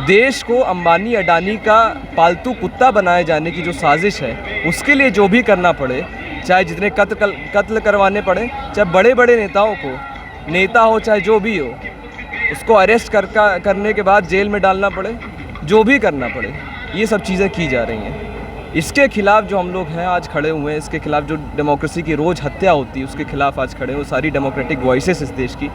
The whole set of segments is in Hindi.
देश को अंबानी अडानी का पालतू कुत्ता बनाए जाने की जो साजिश है, उसके लिए जो भी करना पड़े, चाहे जितने कत्ल करवाने पड़े, चाहे बड़े बड़े नेताओं को, नेता हो चाहे जो भी हो, उसको अरेस्ट करने के बाद जेल में डालना पड़े, जो भी करना पड़े, ये सब चीज़ें की जा रही हैं। इसके खिलाफ जो हम लोग हैं आज खड़े हुए हैं, इसके खिलाफ जो डेमोक्रेसी की रोज़ हत्या होती है उसके खिलाफ आज खड़े हैं। वो सारी डेमोक्रेटिक वॉइसेस इस देश की,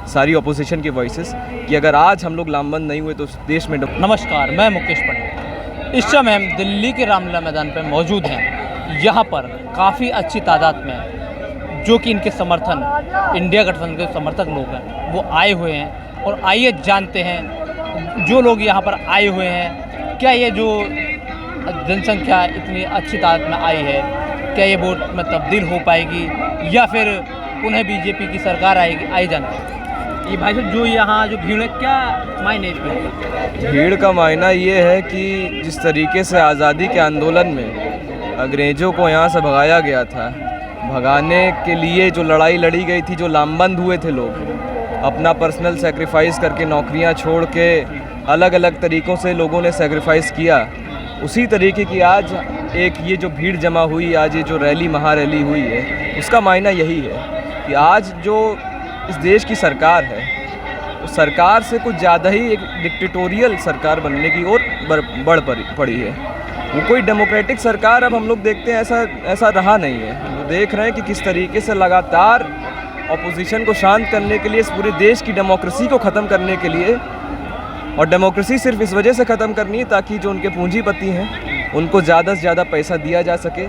सारी अपोजिशन की वॉइसेस, कि अगर आज हम लोग लामबंद नहीं हुए तो इस देश में नमस्कार, मैं मुकेश पंडित। इस समय हम दिल्ली के रामलीला मैदान पर मौजूद हैं। यहाँ पर काफ़ी अच्छी तादाद में जो कि इनके समर्थन, इंडिया गठबंधन के समर्थक लोग हैं, वो आए हुए हैं। और आइए जानते हैं जो लोग यहाँ पर आए हुए हैं, क्या ये जो जनसंख्या इतनी अच्छी तादाद में आई है, क्या ये वोट में तब्दील हो पाएगी या फिर पुनः बीजेपी की सरकार आएगी, आइए जानते हैं। ये भाई साहब, जो यहाँ जो भीड़ है, क्या मायने इसमें? भीड़ का मायना ये है कि जिस तरीके से आज़ादी के आंदोलन में अंग्रेज़ों को यहाँ से भगाया गया था, भगाने के लिए जो लड़ाई लड़ी गई थी, जो लामबंद हुए थे लोग, अपना पर्सनल सेक्रीफाइस करके, नौकरियाँ छोड़ के, अलग अलग तरीक़ों से लोगों ने सेक्रीफाइस किया, उसी तरीके की आज एक ये जो भीड़ जमा हुई, आज ये जो रैली, महारैली हुई है, उसका मायना यही है कि आज जो इस देश की सरकार है, उस सरकार से कुछ ज़्यादा ही एक डिक्टेटोरियल सरकार बनने की ओर बढ़ पड़ी है। वो कोई डेमोक्रेटिक सरकार अब हम लोग देखते हैं ऐसा रहा नहीं है। वो देख रहे हैं कि किस तरीके से लगातार अपोजिशन को शांत करने के लिए, इस पूरे देश की डेमोक्रेसी को ख़त्म करने के लिए, और डेमोक्रेसी सिर्फ इस वजह से ख़त्म करनी है ताकि जो उनके पूंजीपति हैं उनको ज़्यादा से ज़्यादा पैसा दिया जा सके।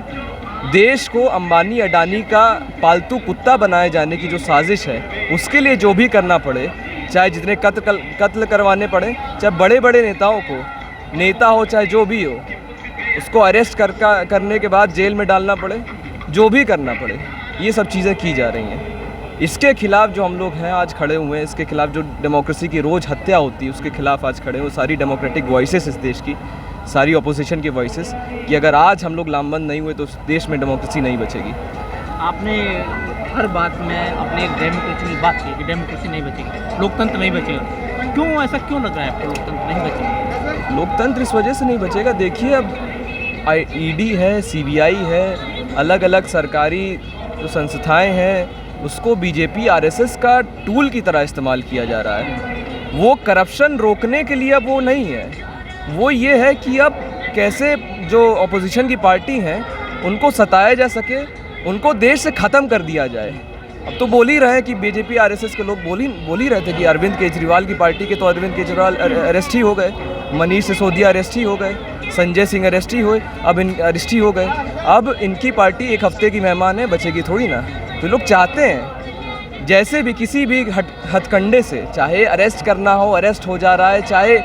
देश को अंबानी अडानी का पालतू कुत्ता बनाए जाने की जो साजिश है, उसके लिए जो भी करना पड़े, चाहे जितने कत्ल करवाने पड़े, चाहे बड़े बड़े नेताओं को, नेता हो चाहे जो भी हो, उसको अरेस्ट करने के बाद जेल में डालना पड़े, जो भी करना पड़े, ये सब चीज़ें की जा रही हैं। इसके खिलाफ जो हम लोग हैं आज खड़े हुए हैं, इसके खिलाफ जो डेमोक्रेसी की रोज़ हत्या होती है उसके खिलाफ आज खड़े हैं। वो सारी डेमोक्रेटिक वॉइसेस इस देश की, सारी अपोजिशन की वॉइसेस, कि अगर आज हम लोग लामबंद नहीं हुए तो इस देश में डेमोक्रेसी नहीं बचेगी। आपने हर बात में अपने डेमोक्रेसी की बात की कि डेमोक्रेसी नहीं बचेगी, लोकतंत्र नहीं बचेगा। क्यों, ऐसा क्यों लग रहा है आपको लोकतंत्र नहीं बचेगा? लोकतंत्र इस वजह से नहीं बचेगा, देखिए अब ईडी है, सीबीआई है, अलग अलग सरकारी जो संस्थाएँ हैं, उसको बीजेपी आरएसएस का टूल की तरह इस्तेमाल किया जा रहा है। वो करप्शन रोकने के लिए अब वो नहीं है, वो ये है कि अब कैसे जो अपोजिशन की पार्टी हैं उनको सताया जा सके, उनको देश से ख़त्म कर दिया जाए। अब तो बोल ही रहे हैं कि बीजेपी आरएसएस के लोग बोल ही रहे थे कि अरविंद केजरीवाल की पार्टी के तो अरविंद केजरीवाल अरेस्ट ही हो गए, मनीष सिसोदिया अरेस्ट ही हो गए, संजय सिंह अरेस्ट ही हुए, अब अरेस्ट ही हो गए। अब इनकी पार्टी एक हफ्ते की मेहमान है, बचेगी थोड़ी ना। तो लोग चाहते हैं जैसे भी किसी भी हथकंडे से, चाहे अरेस्ट करना हो, अरेस्ट हो जा रहा है, चाहे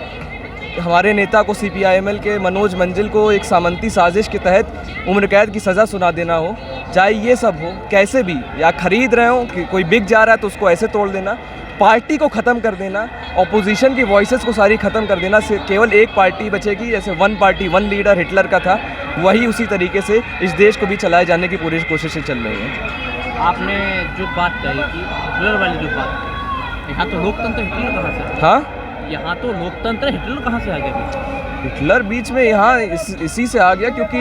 हमारे नेता को सीपीआईएमएल के मनोज मंजिल को एक सामंती साजिश के तहत उम्र कैद की सज़ा सुना देना हो, चाहे ये सब हो, कैसे भी, या खरीद रहे हो कि कोई बिक जा रहा है तो उसको ऐसे तोड़ देना, पार्टी को ख़त्म कर देना, अपोजिशन की वॉइसेस को सारी ख़त्म कर देना, केवल एक पार्टी बचेगी। जैसे one party one leader Hitler का था, वही उसी तरीके से इस देश को भी चलाए जाने की पूरी कोशिशें चल रही हैं। आपने जो बात कही कि हिटलर वाली जो बात, यहाँ तो लोकतंत्र हिटलर कहाँ से? हाँ, यहाँ तो लोकतंत्र हिटलर कहाँ से आ गया? हिटलर बीच में यहाँ इसी से आ गया, क्योंकि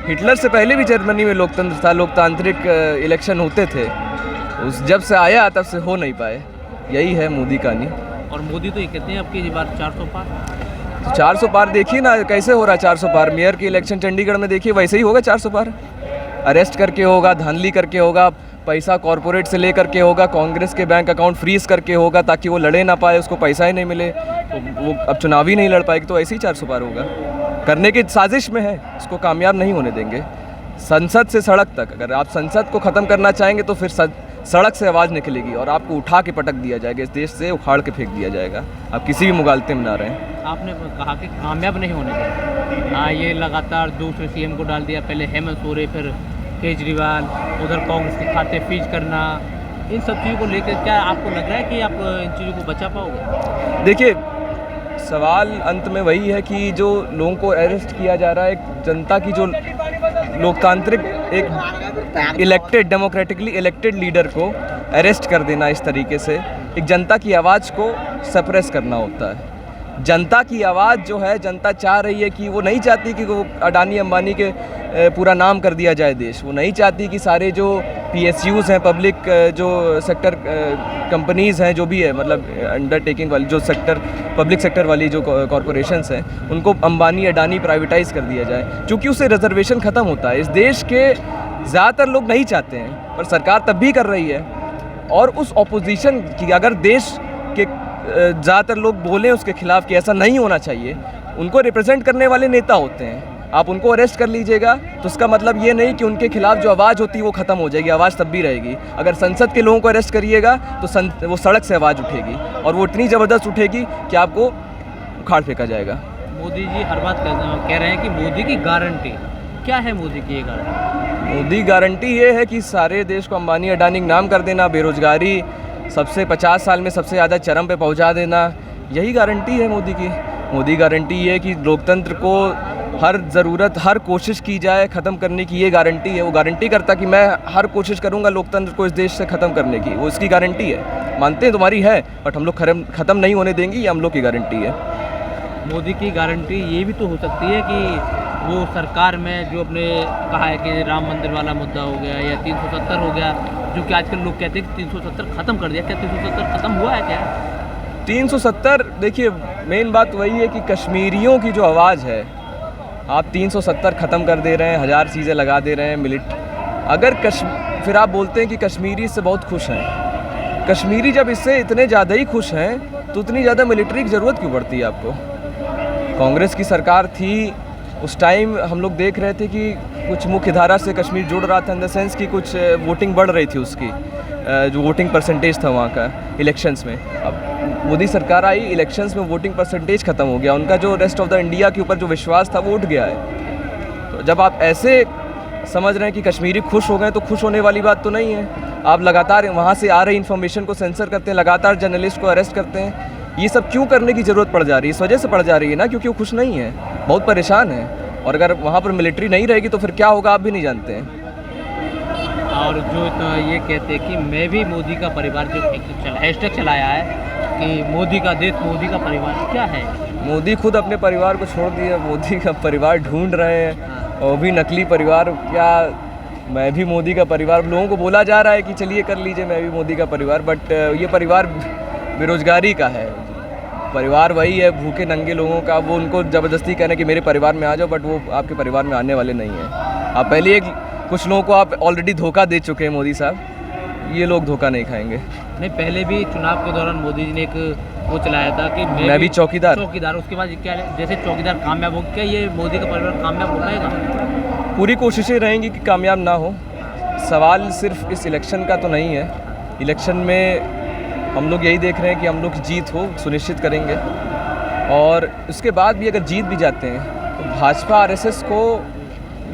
हिटलर से पहले भी जर्मनी में लोकतंत्र था, लोकतांत्रिक इलेक्शन होते थे। जब से आया तब से हो नहीं पाए, यही है मोदी कहानी। और मोदी तो ये कहते हैं अब की बार 400 पार। 400 पार देखिए ना कैसे हो रहा है। 400 पार मेयर की इलेक्शन चंडीगढ़ में देखिए, वैसे ही होगा 400 पार। अरेस्ट करके होगा, धांधली करके होगा, पैसा कॉरपोरेट से लेकर के होगा, कांग्रेस के बैंक अकाउंट फ्रीज करके होगा ताकि वो लड़े ना पाए, उसको पैसा ही नहीं मिले, तो वो अब चुनाव ही नहीं लड़ पाएगी। तो ऐसे ही 400 पार होगा, करने की साजिश में है, इसको कामयाब नहीं होने देंगे। संसद से सड़क तक, अगर आप संसद को ख़त्म करना चाहेंगे तो फिर सड़क से आवाज़ निकलेगी और आपको उठा के पटक दिया जाएगा, इस देश से उखाड़ के फेंक दिया जाएगा। आप किसी भी मुगालते में ना रहें। आपने कहा कि कामयाब नहीं होने देंगे। हाँ, ये लगातार दूसरे सीएम को डाल दिया, पहले हेमंत सोरेन, फिर केजरीवाल, उधर कांग्रेस के खाते फ्रीज करना, इन सब चीज़ों को लेकर क्या आपको लग रहा है कि आप इन चीज़ों को बचा पाओगे? देखिए, सवाल अंत में वही है कि जो लोगों को अरेस्ट किया जा रहा है, एक जनता की जो लोकतांत्रिक एक इलेक्टेड, डेमोक्रेटिकली इलेक्टेड लीडर को अरेस्ट कर देना, इस तरीके से एक जनता की आवाज़ को सप्रेस करना होता है। जनता की आवाज़ जो है, जनता चाह रही है कि वो नहीं चाहती कि वो अडानी अंबानी के पूरा नाम कर दिया जाए देश। वो नहीं चाहती कि सारे जो PSUs हैं, पब्लिक जो सेक्टर कंपनीज़ हैं, जो भी है, मतलब अंडरटेकिंग वाली जो सेक्टर, पब्लिक सेक्टर वाली जो कॉरपोरेशंस हैं, उनको अंबानी अडानी प्राइवेटाइज़ कर दिया जाए, क्योंकि उससे रिजर्वेशन ख़त्म होता है। इस देश के ज़्यादातर लोग नहीं चाहते हैं, पर सरकार तब भी कर रही है। और उस ऑपोजिशन की, अगर देश के ज़्यादातर लोग बोलें उसके खिलाफ़ कि ऐसा नहीं होना चाहिए, उनको रिप्रेजेंट करने वाले नेता होते हैं। आप उनको अरेस्ट कर लीजिएगा तो उसका मतलब ये नहीं कि उनके खिलाफ़ जो आवाज़ होती है वो ख़त्म हो जाएगी, आवाज़ तब भी रहेगी। अगर संसद के लोगों को अरेस्ट करिएगा तो वो सड़क से आवाज़ उठेगी, और वो इतनी ज़बरदस्त उठेगी कि आपको उखाड़ फेंका जाएगा। मोदी जी हर बात कह रहे हैं कि मोदी की गारंटी क्या है? मोदी की ये गारंटी, मोदी गारंटी ये है कि सारे देश को अंबानी अडानी नाम कर देना, बेरोज़गारी सबसे 50 साल में सबसे ज़्यादा चरम पे पहुंचा देना, यही गारंटी है मोदी की। मोदी गारंटी ये है कि लोकतंत्र को हर ज़रूरत, हर कोशिश की जाए ख़त्म करने की, ये गारंटी है। वो गारंटी करता कि मैं हर कोशिश करूँगा लोकतंत्र को इस देश से ख़त्म करने की, वो इसकी गारंटी है। मानते हैं तुम्हारी है, बट हम लोग ख़त्म नहीं होने देंगे, ये हम लोग की गारंटी है। मोदी की गारंटी ये भी तो हो सकती है कि वो सरकार में जो अपने कहा है कि राम मंदिर वाला मुद्दा हो गया या 370 हो गया, जो कि आजकल लोग कहते हैं कि 370 ख़त्म कर दिया, क्या 370 ख़त्म हुआ है क्या? 370, देखिए मेन बात वही है कि कश्मीरियों की जो आवाज़ है, आप 370 ख़त्म कर दे रहे हैं, 1000 चीज़ें लगा दे रहे हैं अगर फिर आप बोलते हैं कि कश्मीरी इससे बहुत खुश हैं। कश्मीरी जब इससे इतने ज़्यादा ही खुश हैं तो उतनी ज़्यादा मिलिट्री की ज़रूरत क्यों पड़ती है आपको? कांग्रेस की सरकार थी उस टाइम, हम लोग देख रहे थे कि कुछ मुख्य धारा से कश्मीर जुड़ रहा था, इन द सेंस कि कुछ वोटिंग बढ़ रही थी उसकी, जो वोटिंग परसेंटेज था वहाँ का इलेक्शंस में। अब मोदी सरकार आई, इलेक्शंस में वोटिंग परसेंटेज ख़त्म हो गया, उनका जो रेस्ट ऑफ द इंडिया के ऊपर जो विश्वास था वो उठ गया है। तो जब आप ऐसे समझ रहे हैं कि कश्मीरी खुश हो गए, तो खुश होने वाली बात तो नहीं है। आप लगातार वहाँ से आ रही इन्फॉर्मेशन को सेंसर करते हैं, लगातार जर्नलिस्ट को अरेस्ट करते हैं। ये सब क्यों करने की ज़रूरत पड़ जा रही है? इस वजह से पड़ जा रही है ना, क्योंकि वो खुश नहीं है, बहुत परेशान है। और अगर वहाँ पर मिलिट्री नहीं रहेगी तो फिर क्या होगा आप भी नहीं जानते हैं। और जो तो ये कहते हैं कि मैं भी मोदी का परिवार, जो हैशटैग चलाया है कि मोदी का देश, मोदी का परिवार, क्या है? मोदी खुद अपने परिवार को छोड़ दिया, मोदी का परिवार ढूंढ रहे हैं, और भी नकली परिवार। क्या मैं भी मोदी का परिवार, लोगों को बोला जा रहा है कि चलिए कर लीजिए मैं भी मोदी का परिवार, बट ये परिवार बेरोजगारी का है। परिवार वही है भूखे नंगे लोगों का, वो उनको ज़बरदस्ती कहना कि मेरे परिवार में आ जाओ, बट वो आपके परिवार में आने वाले नहीं हैं। आप पहले कुछ लोगों को आप ऑलरेडी धोखा दे चुके हैं मोदी साहब, ये लोग धोखा नहीं खाएंगे। नहीं, पहले भी चुनाव के दौरान मोदी जी ने एक वो चलाया था कि मैं भी चौकीदार। उसके बाद क्या, जैसे चौकीदार कामयाब हो, क्या ये मोदी का परिवार कामयाब हो पाएगा? पूरी कोशिशें रहेंगी कि कामयाब ना हो। सवाल सिर्फ इस इलेक्शन का तो नहीं है, इलेक्शन में हम लोग यही देख रहे हैं कि हम लोग की जीत हो, सुनिश्चित करेंगे। और उसके बाद भी अगर जीत भी जाते हैं तो भाजपा RSS को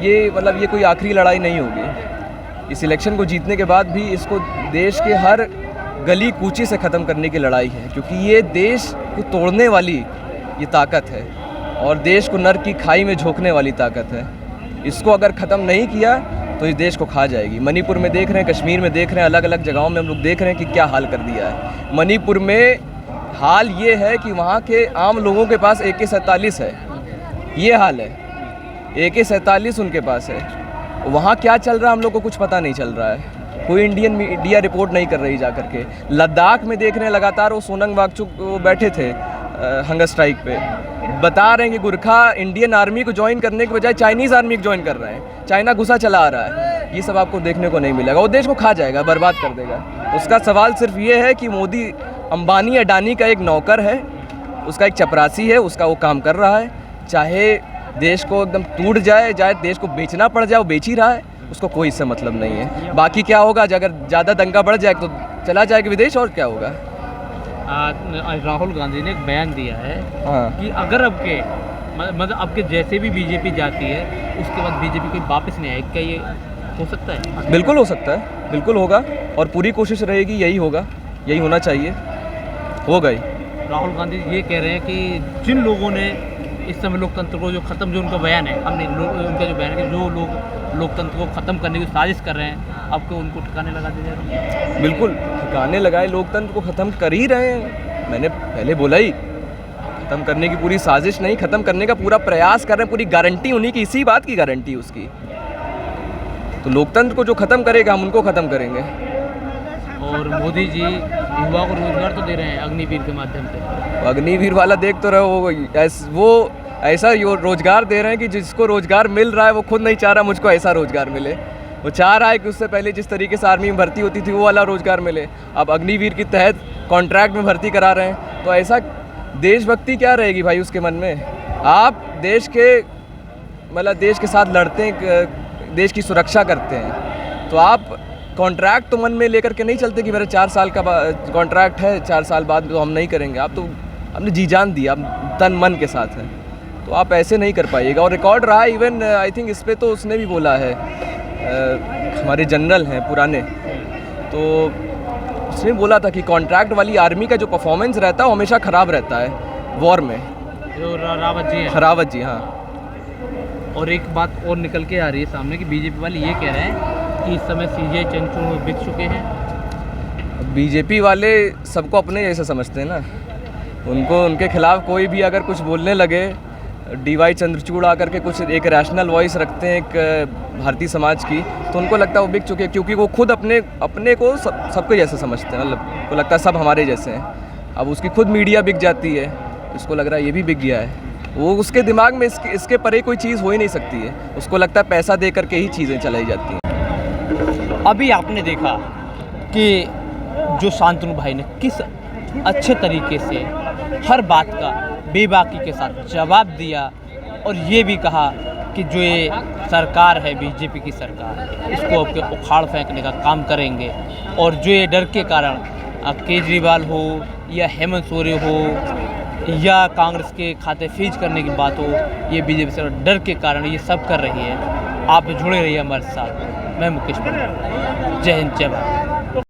ये मतलब ये कोई आखिरी लड़ाई नहीं होगी। इस इलेक्शन को जीतने के बाद भी इसको देश के हर गली कूची से ख़त्म करने की लड़ाई है, क्योंकि ये देश को तोड़ने वाली ये ताकत है और देश को नर्क की खाई में झोंकने वाली ताकत है। इसको अगर ख़त्म नहीं किया तो इस देश को खा जाएगी। मणिपुर में देख रहे हैं, कश्मीर में देख रहे हैं, अलग अलग जगहों में हम लोग देख रहे हैं कि क्या हाल कर दिया है। मणिपुर में हाल ये है कि वहाँ के आम लोगों के पास AK-47 है, ये हाल है। AK-47 उनके पास है। वहाँ क्या चल रहा है हम लोग को कुछ पता नहीं चल रहा है, कोई इंडियन मीडिया रिपोर्ट नहीं कर रही जा करके। लद्दाख में देख रहे हैं लगातार, वो सोनम वांगचुक वो बैठे थे हंगर स्ट्राइक पे, बता रहे हैं कि गुरखा इंडियन आर्मी को ज्वाइन करने के बजाय चाइनीज़ आर्मी को ज्वाइन कर रहे हैं, चाइना घुसा चला आ रहा है। ये सब आपको देखने को नहीं मिलेगा, वो देश को खा जाएगा, बर्बाद कर देगा। उसका सवाल सिर्फ ये है कि मोदी अंबानी अडानी का एक नौकर है, उसका एक चपरासी है, उसका वो काम कर रहा है। चाहे देश को एकदम टूट जाए, चाहे देश को बेचना पड़ जाए, वो बेच ही रहा है, उसको कोई इससे मतलब नहीं है। बाकी क्या होगा, अगर ज़्यादा दंगा बढ़ जाए तो चला जाएगा विदेश, और क्या होगा। राहुल गांधी ने एक बयान दिया है हाँ, कि अगर अब के जैसे भी बीजेपी जाती है उसके बाद बीजेपी कोई वापस नहीं आएगी, क्या ये हो सकता है? बिल्कुल हो सकता है, बिल्कुल होगा, और पूरी कोशिश रहेगी, यही होगा, यही होना चाहिए, होगा ही। राहुल गांधी ये कह रहे हैं कि जिन लोगों ने इस समय लोकतंत्र को जो ख़त्म, जो उनका बयान है, हमने उनका जो बयान है कि जो लोग लोकतंत्र को ख़त्म करने की साजिश कर रहे हैं, आपको उनको ठिकाने लगा दिया जा रहा है। बिल्कुल ठिकाने लगाए, लोकतंत्र को ख़त्म कर ही रहे हैं। मैंने पहले बोला ही ख़त्म करने की पूरी साजिश नहीं, ख़त्म करने का पूरा प्रयास कर रहे हैं, पूरी गारंटी उन्हीं की, इसी बात की गारंटी उसकी। तो लोकतंत्र को जो ख़त्म करेगा हम उनको ख़त्म करेंगे। और मोदी जी युवा को रोजगार तो दे रहे हैं अग्निवीर के माध्यम से। अग्निवीर वाला देख तो रहे हो, वो ऐसा रोजगार दे रहे हैं कि जिसको रोजगार मिल रहा है वो खुद नहीं चाह रहा मुझको ऐसा रोजगार मिले। वो चाह रहा है कि उससे पहले जिस तरीके से आर्मी में भर्ती होती थी वो वाला रोजगार मिले। अब अग्निवीर के तहत कॉन्ट्रैक्ट में भर्ती करा रहे हैं, तो ऐसा देशभक्ति क्या रहेगी भाई उसके मन में? आप देश के मतलब देश के साथ लड़ते हैं, देश की सुरक्षा करते हैं, तो आप कॉन्ट्रैक्ट तो मन में लेकर के नहीं चलते कि मेरा 4 साल का कॉन्ट्रैक्ट है, 4 साल बाद तो हम नहीं करेंगे। आप तो हमने जी जान दी, आप तन मन के साथ हैं, तो आप ऐसे नहीं कर पाइएगा। और रिकॉर्ड रहा, इवन आई थिंक इस पर तो उसने भी बोला है, हमारे जनरल हैं पुराने, तो उसने बोला था कि कॉन्ट्रैक्ट वाली आर्मी का जो परफॉर्मेंस रहता है वो हमेशा ख़राब रहता है वॉर में। जो रावत जी हैं। रावत जी, हाँ। और एक बात और निकल के आ रही है सामने कि बीजेपी वाले ये कह रहे हैं कि इस समय सीजे चंद्रचूड़ बिक चुके हैं। बीजेपी वाले सबको अपने जैसा समझते हैं ना, उनको उनके खिलाफ कोई भी अगर कुछ बोलने लगे, DY चंद्रचूड़ आकर के कुछ एक रैशनल वॉइस रखते हैं एक भारतीय समाज की, तो उनको लगता है वो बिक चुके हैं, क्योंकि वो खुद अपने को सबको जैसा समझते हैं, मतलब को लगता है सब हमारे जैसे हैं। अब उसकी खुद मीडिया बिक जाती है, उसको लग रहा है ये भी बिक गया है। वो उसके दिमाग में इसके परे कोई चीज़ हो ही नहीं सकती है, उसको लगता है पैसा दे करके ही चीज़ें चलाई जाती हैं। अभी आपने देखा कि जो शांतनु भाई ने किस अच्छे तरीके से हर बात का बेबाकी के साथ जवाब दिया, और ये भी कहा कि जो ये सरकार है बीजेपी की सरकार, इसको अब उखाड़ फेंकने का काम करेंगे। और जो ये डर के कारण केजरीवाल हो या हेमंत सोरेन हो या कांग्रेस के खाते फ्रीज करने की बात हो, ये बीजेपी सरकार डर के कारण ये सब कर रही है। आप जुड़े रहिए हमारे साथ। मैं मुकेश पंडित, जय हिंद, जय भारत।